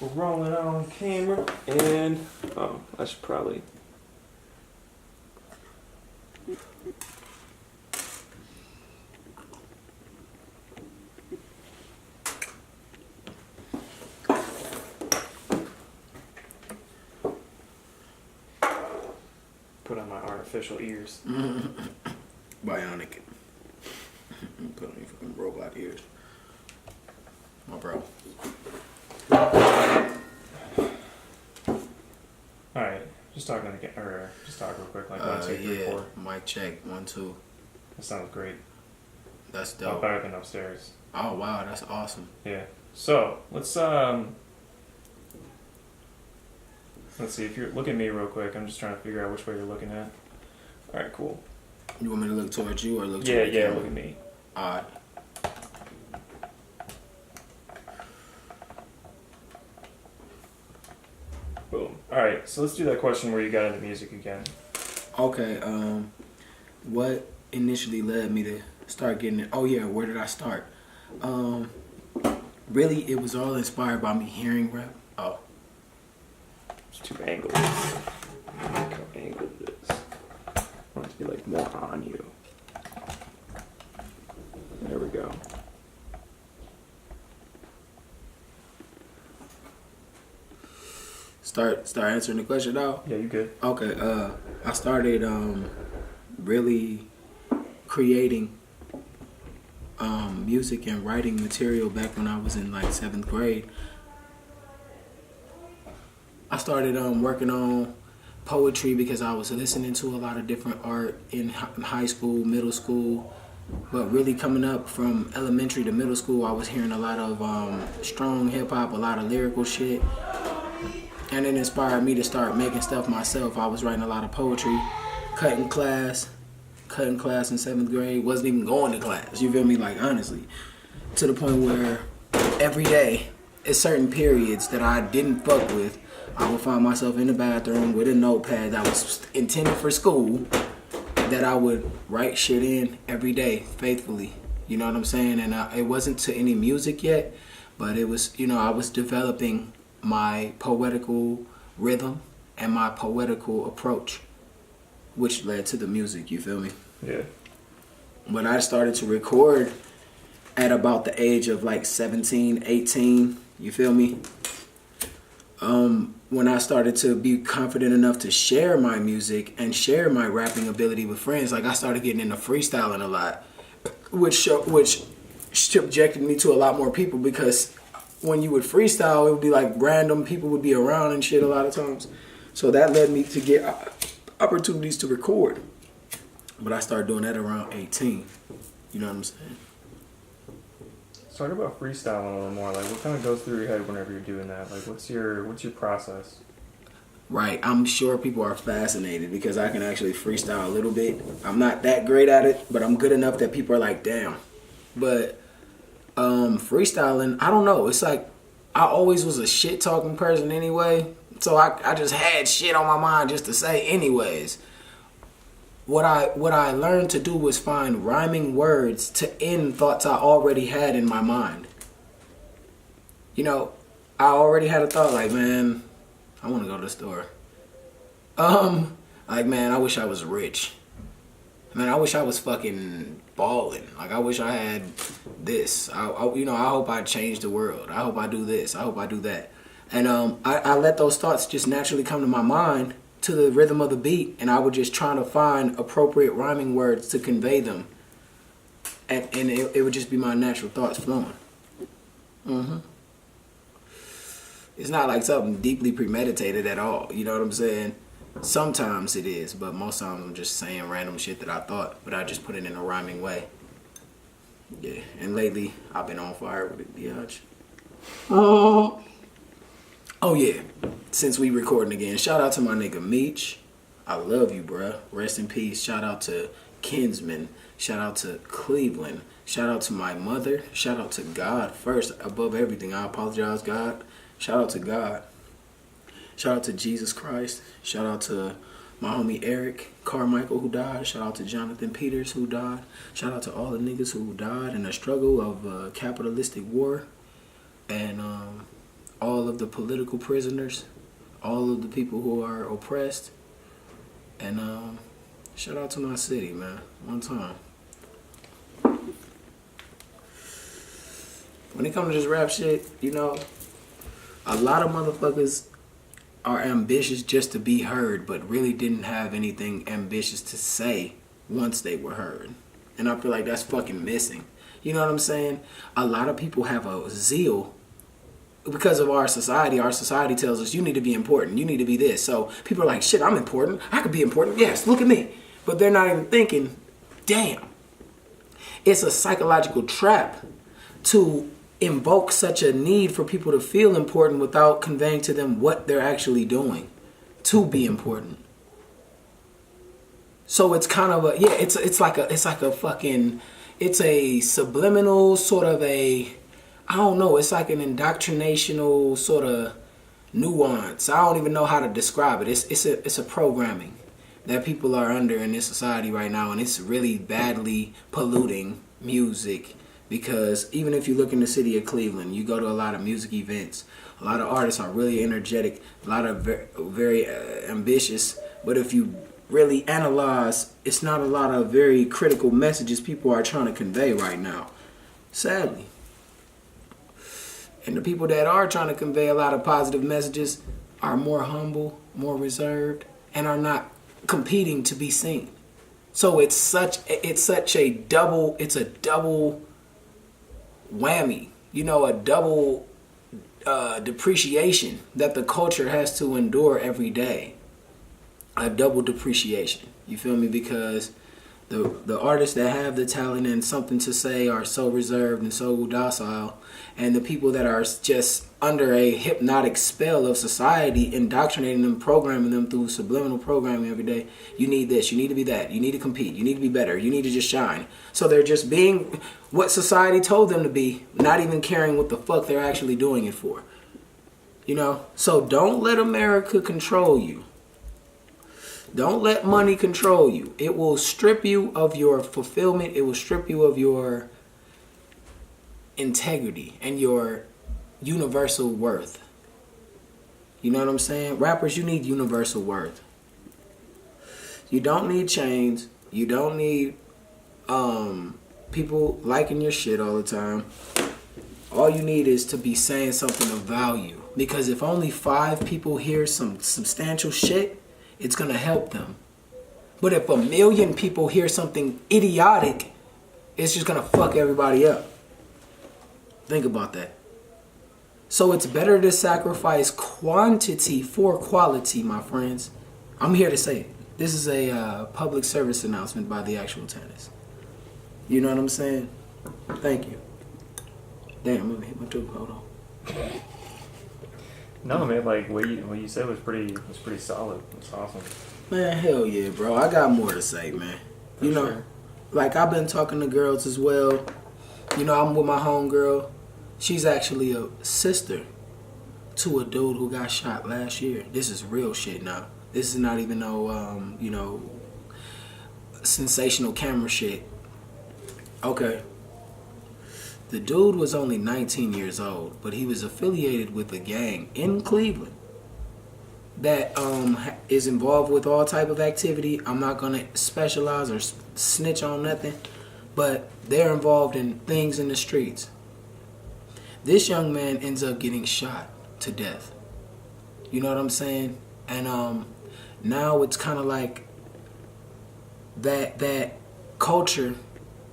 We're rolling on camera, and I should probably. Put on my artificial ears. Bionic. Put on your fucking robot ears. My bro. Alright, just talking again, or just talk real quick, like 1, 2, 3, 4. Mic check, 1, 2. That sounds great. That's A lot dope. better than upstairs. Oh wow, that's awesome. Yeah. So let's see. If you look at me real quick, I'm just trying to figure out which way you're looking at. All right, cool. You want me to look towards you or look towards Yeah, you? look at me. Alright. Boom. All right, so let's do that question where you got into music again. Okay. What initially led me to start getting it? Oh yeah, where did I start? Really, it was all inspired by me hearing rap. Oh. It's too angled. Look how angled it is. I want it to be like more on you. There we go. Start answering the question now. Yeah, you good. Okay, I started really creating music and writing material back when I was in like 7th grade. I started working on poetry because I was listening to a lot of different art in high school, middle school, but really coming up from elementary to middle school, I was hearing a lot of strong hip hop, a lot of lyrical shit. And it inspired me to start making stuff myself. I was writing a lot of poetry, cutting class in 7th grade, wasn't even going to class, you feel me, like honestly. To the point where every day, at certain periods that I didn't fuck with, I would find myself in the bathroom with a notepad that was intended for school, that I would write shit in every day, faithfully. You know what I'm saying? And it wasn't to any music yet, but it was, you know, I was developing my poetical rhythm and my poetical approach, which led to the music, you feel me? Yeah. When I started to record at about the age of like 17, 18, you feel me? When I started to be confident enough to share my music and share my rapping ability with friends, like I started getting into freestyling a lot, which subjected me to a lot more people, because when you would freestyle, it would be like random people would be around and shit a lot of times. So that led me to get opportunities to record. But I started doing that around 18. You know what I'm saying? Let's talk about freestyling a little more. Like, what kind of goes through your head whenever you're doing that? Like, what's your process? Right. I'm sure people are fascinated because I can actually freestyle a little bit. I'm not that great at it, but I'm good enough that people are like, damn. But freestyling, I don't know. It's like I always was a shit talking person anyway. So I just had shit on my mind just to say anyways. What I learned to do was find rhyming words to end thoughts I already had in my mind. You know, I already had a thought like, man, I want to go to the store. Like, man, I wish I was rich. Man, I wish I was fucking balling. Like, I wish I had this. I hope I change the world. I hope I do this. I hope I do that. And I let those thoughts just naturally come to my mind to the rhythm of the beat, and I would just try to find appropriate rhyming words to convey them. And it would just be my natural thoughts flowing. It's not like something deeply premeditated at all. You know what I'm saying? Sometimes it is, but most times I'm just saying random shit that I thought, but I just put it in a rhyming way. Yeah, and lately I've been on fire with it, biatch. Oh yeah, since we recording again, shout out to my nigga Meech. I love you, bruh. Rest in peace. Shout out to Kinsman. Shout out to Cleveland. Shout out to my mother. Shout out to God first, above everything. I apologize, God. Shout out to God. Shout out to Jesus Christ. Shout out to my homie Eric Carmichael who died. Shout out to Jonathan Peters who died. Shout out to all the niggas who died in the struggle of capitalistic war. And all all of the political prisoners, all of the people who are oppressed. And shout out to my city, man. One time. When it comes to this rap shit, you know, a lot of motherfuckers are ambitious just to be heard, but really didn't have anything ambitious to say once they were heard. And I feel like that's fucking missing. You know what I'm saying? A lot of people have a zeal because of our society. Our society tells us you need to be important. You need to be this. So people are like, shit, I'm important. I could be important. Yes, look at me. But they're not even thinking, damn. It's a psychological trap to invoke such a need for people to feel important without conveying to them what they're actually doing to be important. So it's kind of a, yeah, it's like a fucking, it's a subliminal sort of a, I don't know, it's like an indoctrinational sort of nuance. I don't even know how to describe it. It's a programming that people are under in this society right now, and it's really badly polluting music. Because even if you look in the city of Cleveland, you go to a lot of music events, a lot of artists are really energetic, a lot of very ambitious. But if you really analyze, it's not a lot of very critical messages people are trying to convey right now, sadly. And the people that are trying to convey a lot of positive messages are more humble, more reserved, and are not competing to be seen. So it's such a double whammy, you know, a double depreciation that the culture has to endure every day. A double depreciation, you feel me? Because the artists that have the talent and something to say are so reserved and so docile, and the people that are just under a hypnotic spell of society, indoctrinating them, programming them through subliminal programming every day. You need this, you need to be that, you need to compete, you need to be better, you need to just shine. So they're just being what society told them to be, not even caring what the fuck they're actually doing it for. You know? So don't let America control you. Don't let money control you. It will strip you of your fulfillment. It will strip you of your integrity and your universal worth. You know what I'm saying? Rappers, you need universal worth. You don't need chains. You don't need people liking your shit all the time. All you need is to be saying something of value. Because if only 5 people hear some substantial shit, it's going to help them. But if 1 million people hear something idiotic, it's just going to fuck everybody up. Think about that. So it's better to sacrifice quantity for quality, my friends. I'm here to say it. This is a public service announcement by the actual TANIS. You know what I'm saying? Thank you. Damn, I'm going to hit my tooth. Hold on. No, man, like what you said was pretty solid. It's awesome. Man, hell yeah, bro. I got more to say, man. For you know, sure. Like I've been talking to girls as well. You know, I'm with my homegirl. She's actually a sister to a dude who got shot last year. This is real shit now. This is not even no, you know, sensational camera shit. Okay. The dude was only 19 years old, but he was affiliated with a gang in Cleveland that is involved with all type of activity. I'm not going to specialize or snitch on nothing, but they're involved in things in the streets. This young man ends up getting shot to death. You know what I'm saying? And now it's kind of like that culture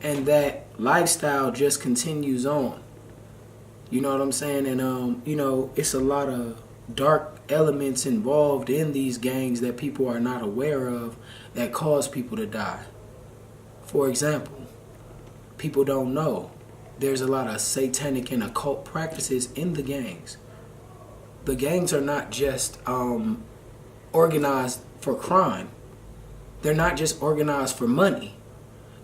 and that lifestyle just continues on. You know what I'm saying? And you know, it's a lot of dark elements involved in these gangs that people are not aware of that cause people to die. For example, people don't know there's a lot of satanic and occult practices in the gangs. The gangs are not just organized for crime. They're not just organized for money.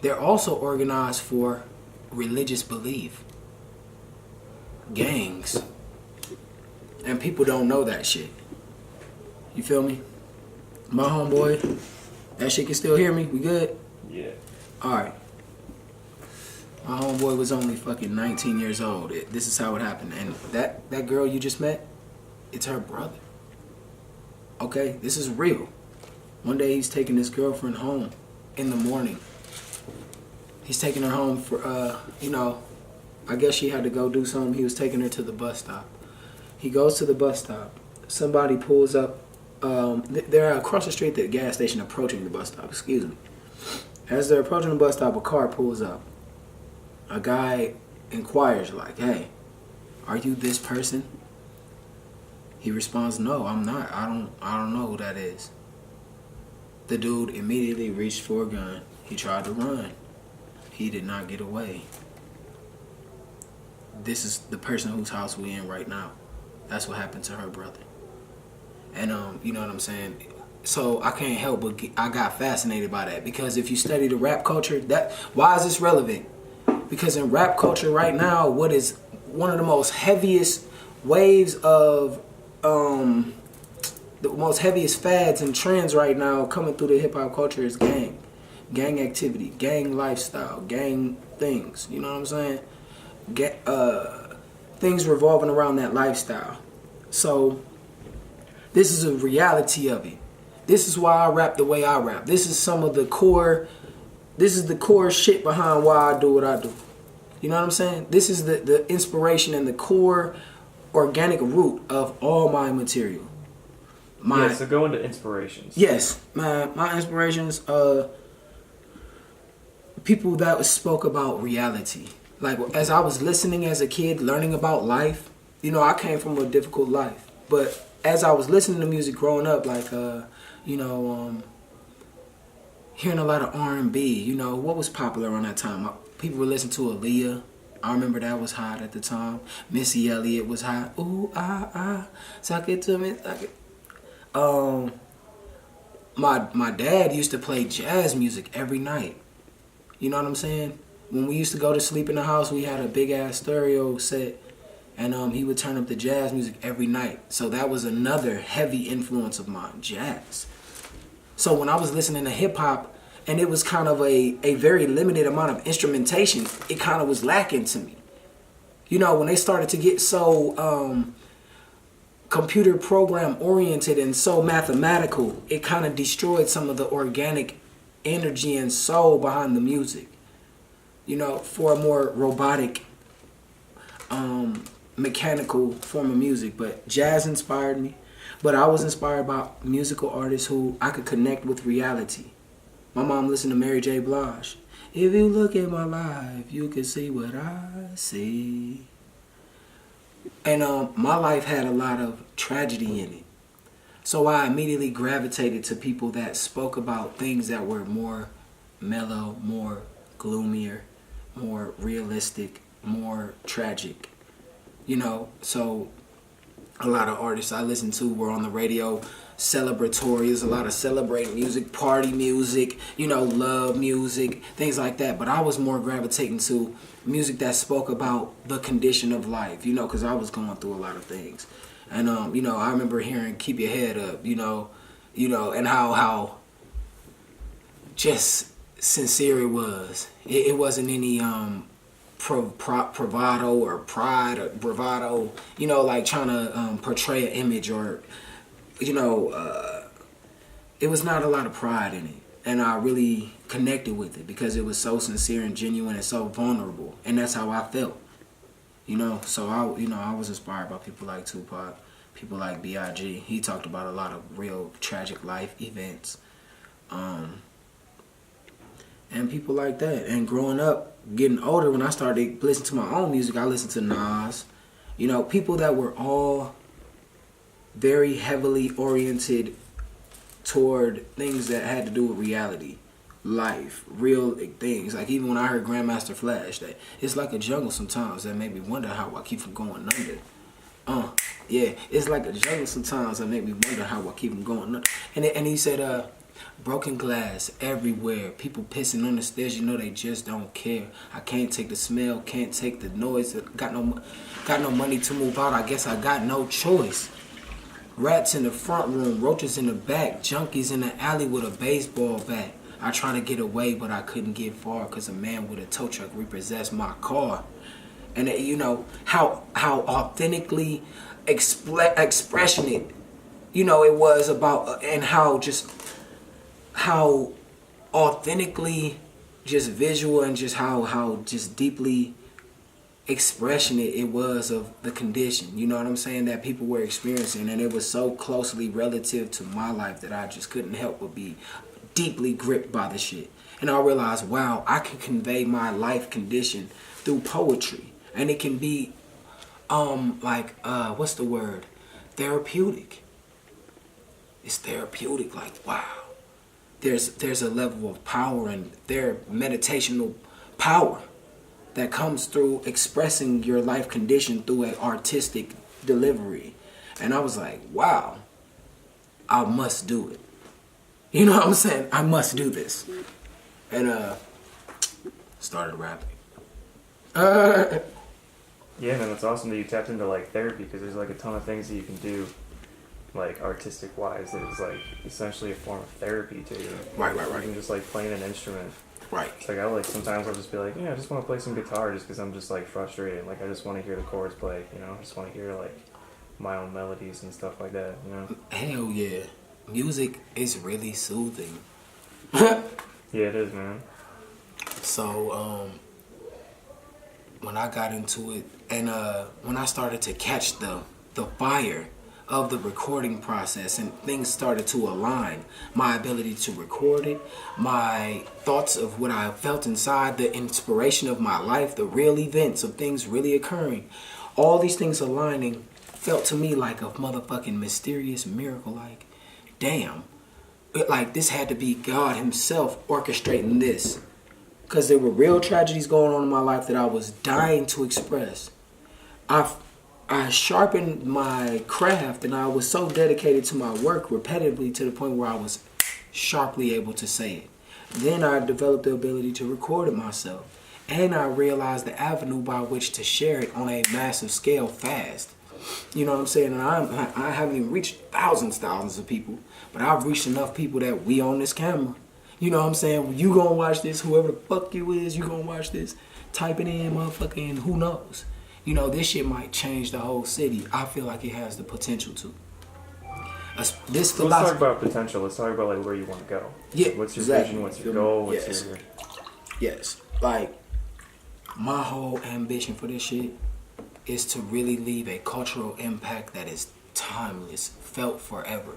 They're also organized for religious belief. Gangs. And people don't know that shit. You feel me? My homeboy, that shit can still hear me? We good? Yeah. Alright. My homeboy was only fucking 19 years old. This is how it happened. And that girl you just met, It's her brother. Okay, this is real. One day he's taking his girlfriend home in the morning. He's taking her home for, you know, I guess she had to go do something. He was taking her to the bus stop. He goes to the bus stop. Somebody pulls up. They're across the street at the gas station approaching the bus stop. Excuse me. As they're approaching the bus stop, a car pulls up. A guy inquires like, "Hey, are you this person?" He responds, "No, I'm not. I don't know who that is." The dude immediately reached for a gun. He tried to run. He did not get away. This is the person whose house we in right now. That's what happened to her brother. And you know what I'm saying? So I can't help but I got fascinated by that, because if you study the rap culture, why is this relevant? Because in rap culture right now, what is one of the most heaviest waves of the most heaviest fads and trends right now coming through the hip hop culture is gang activity, gang lifestyle, gang things. You know what I'm saying? Things revolving around that lifestyle. So this is a reality of it. This is why I rap the way I rap. This is the core shit behind why I do what I do. You know what I'm saying? This is the inspiration and the core organic root of all my material. So go into inspirations. Yes, my inspirations, people that spoke about reality. Like, as I was listening as a kid, learning about life, you know, I came from a difficult life. But as I was listening to music growing up, like, you know, hearing a lot of R&B, you know, what was popular around that time? People were listening to Aaliyah. I remember that was hot at the time. Missy Elliott was hot. Ooh, suck it to me, suck it. My dad used to play jazz music every night. You know what I'm saying? When we used to go to sleep in the house, we had a big ass stereo set, and he would turn up the jazz music every night. So that was another heavy influence of mine, jazz. So when I was listening to hip hop, and it was kind of a very limited amount of instrumentation, it kind of was lacking to me. You know, when they started to get so computer program oriented and so mathematical, it kind of destroyed some of the organic energy and soul behind the music. You know, for a more robotic, mechanical form of music. But jazz inspired me. But I was inspired by musical artists who I could connect with reality. My mom listened to Mary J. Blige. If you look at my life, you can see what I see. And my life had a lot of tragedy in it. So I immediately gravitated to people that spoke about things that were more mellow, more gloomier, more realistic, more tragic. You know, so a lot of artists I listened to were on the radio, celebratory. There's a lot of celebrating music, party music, you know, love music, things like that. But I was more gravitating to music that spoke about the condition of life, you know, because I was going through a lot of things. And, you know, I remember hearing Keep Your Head Up, you know, and how just sincere it was. It wasn't any bravado or pride or bravado, you know, like trying to portray an image or, you know, it was not a lot of pride in it. And I really connected with it because it was so sincere and genuine and so vulnerable. And that's how I felt, you know. So I was inspired by people like Tupac, people like B.I.G. He talked about a lot of real tragic life events. And people like that. And growing up, getting older, when I started listening to my own music, I listened to Nas. You know, people that were all very heavily oriented toward things that had to do with reality, life, real things. Like even when I heard Grandmaster Flash, that it's like a jungle sometimes, that made me wonder how I keep from going under. Yeah, it's like a jungle sometimes that make me wonder how I keep from going under. And he said, broken glass everywhere, people pissing on the stairs, you know they just don't care. I can't take the smell, can't take the noise, got no money to move out, I guess I got no choice. Rats in the front room, roaches in the back, junkies in the alley with a baseball bat. I tried to get away, but I couldn't get far because a man with a tow truck repossessed my car. And you know how authentically expressionate, you know, it was about, and how authentically just visual, and just how just deeply expressionate it was of the condition, you know what I'm saying, that people were experiencing. And it was so closely relative to my life that I just couldn't help but be deeply gripped by the shit. And I realized, wow, I can convey my life condition through poetry, and it can be what's the word, therapeutic. It's therapeutic. Like, wow, there's a level of power and their meditational power that comes through expressing your life condition through an artistic delivery. And I was like, wow, I must do it. You know what I'm saying? I must do this. And started rapping. Yeah, man, it's awesome that you tapped into like therapy, because there's like a ton of things that you can do, like artistic wise, that is like essentially a form of therapy to you. Right. Even just like playing an instrument. Right. It's like sometimes I'll just be like, yeah, I just want to play some guitar just because I'm just like frustrated. Like I just want to hear the chords play, you know. I just want to hear like my own melodies and stuff like that, you know. Hell yeah, music is really soothing. Yeah, it is, man. So when I got into it, and when I started to catch the fire of the recording process, and things started to align, my ability to record it, my thoughts of what I felt inside, the inspiration of my life, the real events of things really occurring, all these things aligning felt to me like a motherfucking mysterious miracle. Like, damn, like this had to be God himself orchestrating this, because there were real tragedies going on in my life that I was dying to express. I sharpened my craft, and I was so dedicated to my work repetitively to the point where I was sharply able to say it. Then I developed the ability to record it myself, and I realized the avenue by which to share it on a massive scale fast. You know what I'm saying? And I haven't even reached thousands of people, but I've reached enough people that we on this camera. You know what I'm saying? You gonna watch this, whoever the fuck you is, you gonna watch this, type it in, motherfucking, who knows? You know, this shit might change the whole city. I feel like it has the potential to. Let's talk about potential. Let's talk about like where you want to go. Yeah, what's your exactly. vision? What's your goal? What's your... Yes. Like, my whole ambition for this shit is to really leave a cultural impact that is timeless, felt forever.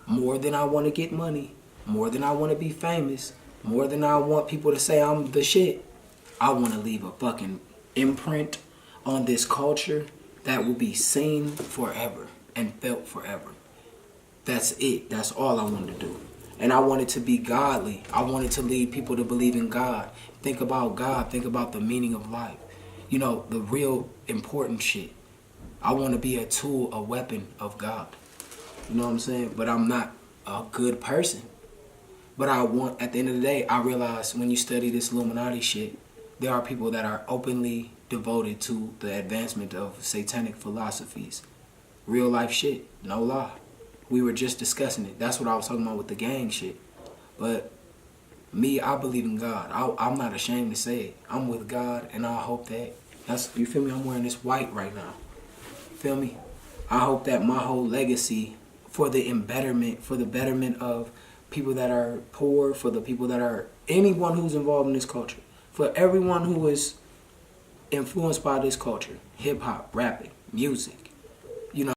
More than I want to get money, more than I want to be famous, more than I want people to say I'm the shit, I want to leave a fucking imprint on this culture that will be seen forever and felt forever. That's it. That's all I wanted to do. And I wanted to be godly. I wanted to lead people to believe in God. Think about God. Think about the meaning of life. You know, the real important shit. I want to be a tool, a weapon of God. You know what I'm saying? But I'm not a good person. But I want, at the end of the day, I realize when you study this Illuminati shit, there are people that are openly devoted to the advancement of satanic philosophies. Real life shit, no lie. We were just discussing it. That's what I was talking about with the gang shit. But me, I believe in God. I'm not ashamed to say it. I'm with God, and I hope that, you feel me? I'm wearing this white right now. Feel me? I hope that my whole legacy for the betterment of people that are poor, for the people that are, anyone who's involved in this culture, for everyone who is influenced by this culture, hip-hop, rapping, music,